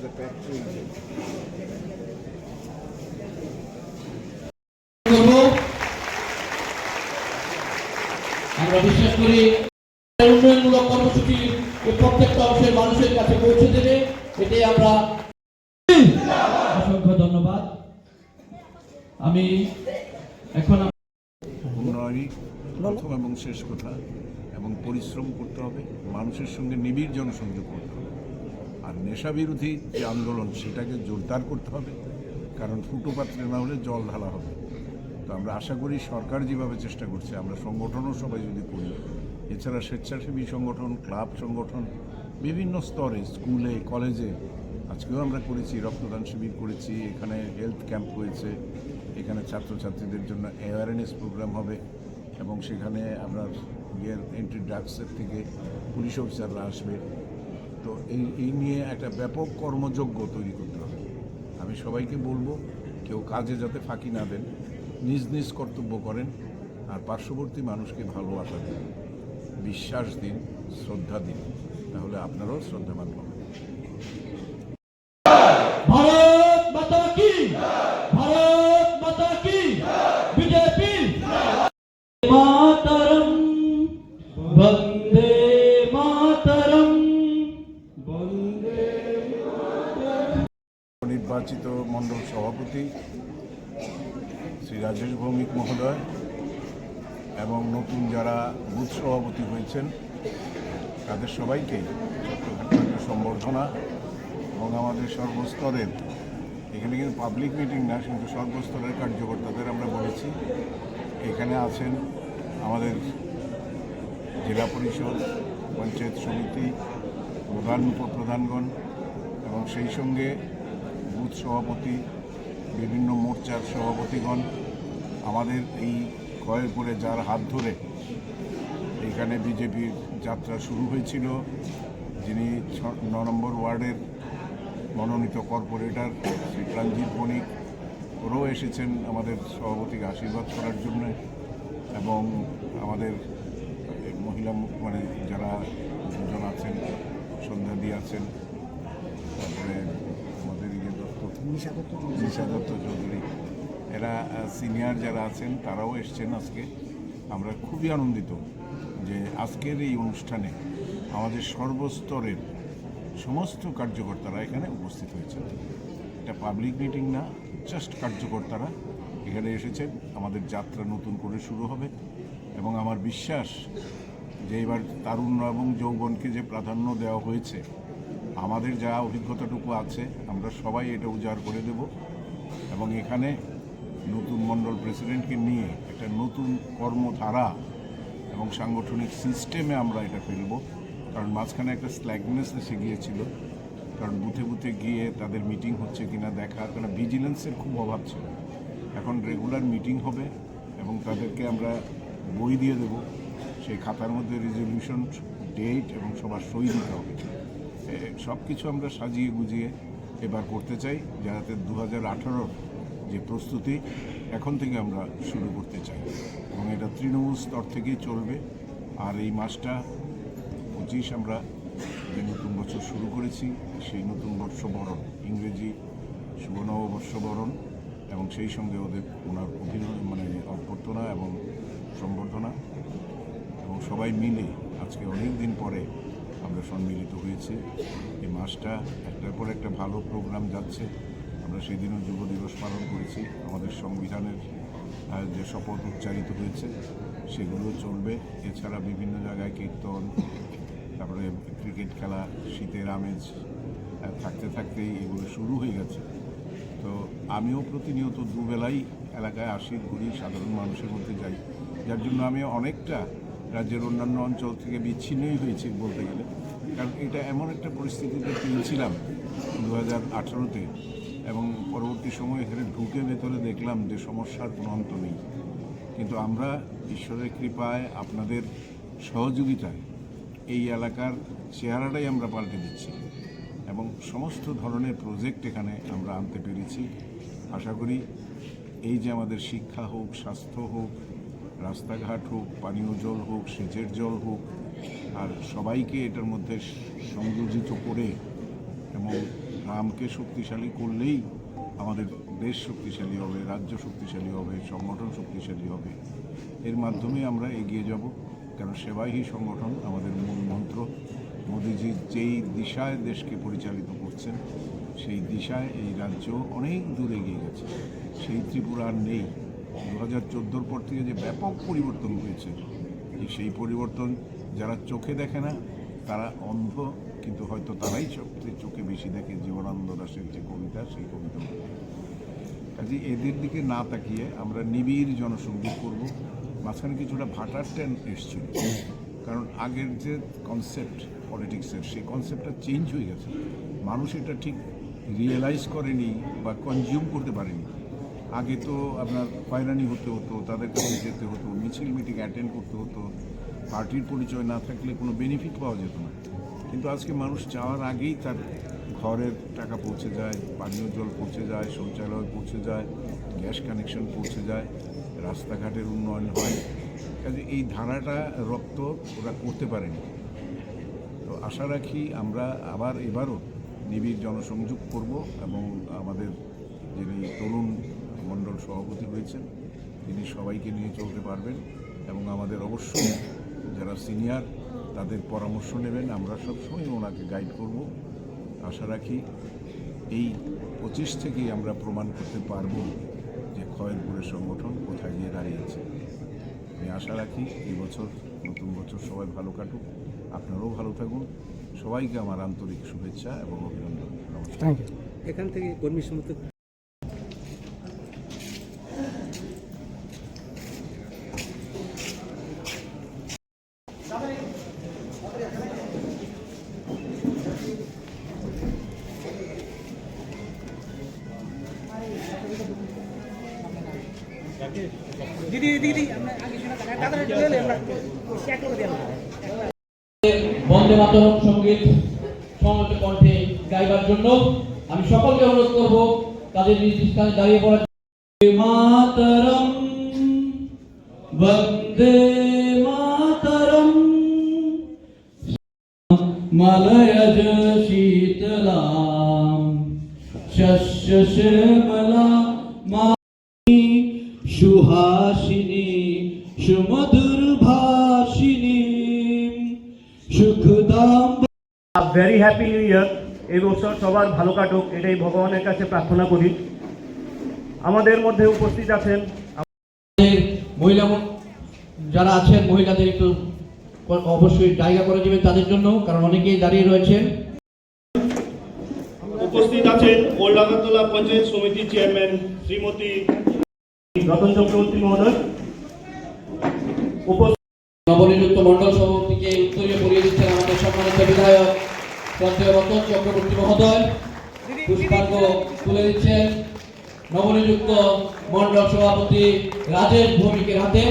the factory. আমরা বিশ্বাস করি উন্নয়নমূলক কর্মসূচি প্রত্যেকটা অংশের মানুষের কাছে পৌঁছে দেবে, এটাই আমরা। অসংখ্য ধন্যবাদ। আমি এখন উন্নয়নই প্রথম এবং শেষ কথা, এবং পরিশ্রম করতে হবে, মানুষের সঙ্গে নিবিড় জনসংযোগ করতে হবে, আর নেশা বিরোধী যে আন্দোলন সেটাকে জোরদার করতে হবে, কারণ ফুটো পাত্রে না হলে জল ঢালা হবে। তো আমরা আশা করি সরকার যেভাবে চেষ্টা করছে, আমরা সংগঠনও সবাই যদি করি, এছাড়া স্বেচ্ছাসেবী সংগঠন, ক্লাব সংগঠন, বিভিন্ন স্তরে, স্কুলে, কলেজে, আজকেও আমরা করেছি, রক্তদান শিবির করেছি, এখানে হেলথ ক্যাম্প হয়েছে, এখানে ছাত্রছাত্রীদের জন্য অ্যাওয়ারনেস প্রোগ্রাম হবে, এবং সেখানে আপনার এন্টি ড্রাগসের থেকে পুলিশ অফিসাররা আসবে। তো এই নিয়ে একটা ব্যাপক কর্মযজ্ঞ তৈরি করতে হবে। আমি সবাইকে বলবো, কেউ কাজে যাতে ফাঁকি না দেন, নিজ নিজ কর্তব্য করেন, আর পার্শ্ববর্তী মানুষকে ভালোবাসা দিন, বিশ্বাস দিন, শ্রদ্ধা দিন, তাহলে আপনারাও শ্রদ্ধাবান হবেন। ভারত মাতা কি, ভারত মাতা কি, বিজেপি মাতরম, বন্দে মাতরম, বন্দে মাতরম। নির্বাচিত মণ্ডল সভাপতি শ্রী রাজেশ ভৌমিক মহোদয় এবং নতুন যারা বুথ সভাপতি হয়েছেন তাদের সবাইকে চট্টগ্রামের সম্বর্ধনা, এবং আমাদের সর্বস্তরের, এখানে কিন্তু পাবলিক মিটিং না, কিন্তু সর্বস্তরের কার্যকর্তাদের আমরা বলেছি। এখানে আছেন আমাদের জেলা পরিষদ, পঞ্চায়েত সমিতি, প্রধান উপপ্রধানগণ, এবং সেই সঙ্গে বুথ সভাপতি, বিভিন্ন মোর্চার সভাপতিগণ, আমাদের এই খয়েরপুরে যার হাত ধরে এখানে বিজেপির যাত্রা শুরু হয়েছিল, যিনি 9 নম্বর ওয়ার্ডের মনোনীত কর্পোরেটর শ্রী প্রাণজিৎ বণিক, ওরাও এসেছেন আমাদের সভাপতিকে আশীর্বাদ করার জন্য, এবং আমাদের মহিলা যারা দুজন আছেন, সন্ধ্যাদি আছেন, তারপরে আমাদের নিশা দত্ত চৌধুরী, এরা সিনিয়র যারা আছেন তারাও এসছেন আজকে। আমরা খুবই আনন্দিত যে আজকের এই অনুষ্ঠানে আমাদের সর্বস্তরের সমস্ত কার্যকর্তারা এখানে উপস্থিত হয়েছেন। এটা পাবলিক মিটিং না, জাস্ট কার্যকর্তারা এখানে এসেছেন। আমাদের যাত্রা নতুন করে শুরু হবে, এবং আমার বিশ্বাস যে এবার তারুণ্য এবং যৌবনকে যে প্রাধান্য দেওয়া হয়েছে, আমাদের যা অভিজ্ঞতাটুকু আছে আমরা সবাই এটা উজাড় করে দেব, এবং এখানে নতুন মণ্ডল প্রেসিডেন্টকে নিয়ে একটা নতুন কর্মধারা এবং সাংগঠনিক সিস্টেমে আমরা এটা ফেলব। কারণ মাঝখানে একটা স্ল্যাগনেস এসে গিয়েছিল, কারণ বুথে বুথে গিয়ে তাদের মিটিং হচ্ছে কিনা দেখার, কারণ ভিজিলেন্সের খুব অভাব ছিল। এখন রেগুলার মিটিং হবে, এবং তাদেরকে আমরা বই দিয়ে দেব, সেই খাতার মধ্যে রেজলিউশন, ডেট এবং সবার সই দিতে হবে। সব কিছু আমরা সাজিয়ে গুজিয়ে এবার করতে চাই, যাতে 2018 যে প্রস্তুতি এখন থেকে আমরা শুরু করতে চাই, এবং এটা তৃণমূল স্তর থেকেই চলবে। আর এই মাসটা 25 আমরা যে নতুন বছর শুরু করেছি, সেই নতুন বর্ষবরণ, ইংরেজি শুভ নববর্ষবরণ, এবং সেই সঙ্গে ওনার অভ্যর্থনা এবং সম্বর্ধনা, এবং সবাই মিলে আজকে অনেক দিন পরে আমরা সম্মিলিত হয়েছে। এই মাসটা একটার পর একটা ভালো প্রোগ্রাম যাচ্ছে। আমরা সেদিনও যুব দিবস পালন করেছি, আমাদের সংবিধানের যে শপথ উচ্চারিত হয়েছে সেগুলো চলবে। এছাড়া বিভিন্ন জায়গায় কীর্তন, তারপরে ক্রিকেট খেলা, শীতের আমেজ থাকতে থাকতেই এগুলো শুরু হয়ে গেছে। তো আমিও প্রতিনিয়ত দুবেলাই এলাকায় আসি, ঘুরি, সাধারণ মানুষের মধ্যে যাই, যার জন্য আমি অনেকটা রাজ্যের অন্যান্য অঞ্চল থেকে বিচ্ছিন্নই হয়েছি বলতে গেলে। কারণ এটা এমন একটা পরিস্থিতিতে পেয়েছিলাম 2018-তে, এবং পরবর্তী সময় এখানে ঢুকে ভেতরে দেখলাম যে সমস্যার কোনো অন্ত নেই। কিন্তু আমরা ঈশ্বরের কৃপায়, আপনাদের সহযোগিতায় এই এলাকার চেহারাটাই আমরা পাল্টে দিচ্ছি, এবং সমস্ত ধরনের প্রজেক্ট এখানে আমরা আনতে পেরেছি। আশা করি এই যে আমাদের শিক্ষা হোক, স্বাস্থ্য হোক, রাস্তাঘাট হোক, পানীয় জল হোক, সেচের জল হোক, আর সবাইকে এটার মধ্যে সংযোজিত করে এবং গ্রামকে শক্তিশালী করলেই আমাদের দেশ শক্তিশালী হবে, রাজ্য শক্তিশালী হবে, সংগঠন শক্তিশালী হবে। এর মাধ্যমে আমরা এগিয়ে যাব, কারণ সেবাই সংগঠন আমাদের মূল মন্ত্র। মোদিজি যেই দিশায় দেশকে পরিচালিত করছেন সেই দিশায় এই রাজ্য অনেক দূর এগিয়ে গেছে। সেই ত্রিপুরা আর নেই। 2014 পর থেকে যে ব্যাপক পরিবর্তন হয়েছে, সেই পরিবর্তন যারা চোখে দেখে না তারা অন্ধ, কিন্তু হয়তো তারাই সবচেয়ে চোখে বেশি দেখে। জীবনানন্দ দাশের যে কবিতা, সেই কবিতা। কাজে এদের দিকে না তাকিয়ে আমরা নিবিড় জনসংযোগ করব। মাঝখানে কিছুটা ভাটার ট্রেন এসেছিল, কারণ আগের যে কনসেপ্ট পলিটিক্সের, সেই কনসেপ্টটা চেঞ্জ হয়ে গেছে। মানুষ এটা ঠিক রিয়েলাইজ করেনি বা কনজিউম করতে পারেনি। আগে তো আপনার হয়রানি হতে হতো, তাদের কাছে যেতে হতো, মিছিল মিটিং অ্যাটেন্ড করতে হতো, পার্টির পরিচয় না থাকলে কোনো বেনিফিট পাওয়া যেত না। কিন্তু আজকে মানুষ চাওয়ার আগেই তার ঘরের টাকা পৌঁছে যায়, পানীয় জল পৌঁছে যায়, শৌচালয় পৌঁছে যায়, গ্যাস কানেকশন পৌঁছে যায়, রাস্তাঘাটের উন্নয়ন হয়। কাজে এই ধারাটা রপ্ত ওরা করতে পারেনি। তো আশা রাখি আমরা আবার এবারও নিবিড় জনসংযোগ করব, এবং আমাদের যিনি তরুণ মণ্ডল সভাপতি হয়েছেন তিনি সবাইকে নিয়ে চলতে পারবেন, এবং আমাদের অবশ্যই যারা সিনিয়র তাদের পরামর্শ নেবেন। আমরা সবসময় ওনাকে গাইড করব। আশা রাখি এই 25 থেকেই আমরা প্রমাণ করতে পারব যে খয়েরপুরের সংগঠন কোথায় গিয়ে দাঁড়িয়েছে। আমি আশা রাখি এই বছর, নতুন বছর সবাই ভালো কাটুক, আপনারাও ভালো থাকুন। সবাইকে আমার আন্তরিক শুভেচ্ছা এবং অভিনন্দন। নমস্কার। এখান থেকে কর্মী সমর্থক দিদি দিদি আমরা আগে শোনা তাড়াতাড়ি চলে এলে আমরা চেক করে দিলাম। বন্দে মাতরম সঙ্গীত সমবেত কণ্ঠে গাইবার জন্য আমি সকলকে অনুরোধ করব তাদের নিজ নিজ স্থানে দাঁড়িয়ে পড়ার। মাতরম বন্দে মাতরম মালয়জ শীতলাম শস্য শ্যামলা সুহাসিনী সুমধুর ভাষিনী সুখদাম। Very happy new year. এই বছর সবার ভালো কাটুক, এটাই ভগবানের কাছে প্রার্থনা করি। আমাদের মধ্যে উপস্থিত আছেন মহিলা যারা আছেন, মহিলাদের একটু অবশ্যই জায়গা করে দেবেন তাদের জন্য, কারণ অনেকেই দাঁড়িয়ে রয়েছেন। উপস্থিত আছেন ওল্ড আগরতলা পঞ্চায়েত সমিতির চেয়ারম্যান শ্রীমতী রতন চক্রবর্তী মহোদয়। নবনিযুক্ত মন্ডল সভাপতিকে উত্তরীয় পরিয়ে দিচ্ছেন আমাদের সম্মানিত বিধায়ক শ্রদ্ধেয় রতন চক্রবর্তী মহোদয়। পুষ্পার্ঘ তুলে দিচ্ছেন নবনিযুক্ত মন্ডল সভাপতি রাজেশ ভৌমিকের হাতে।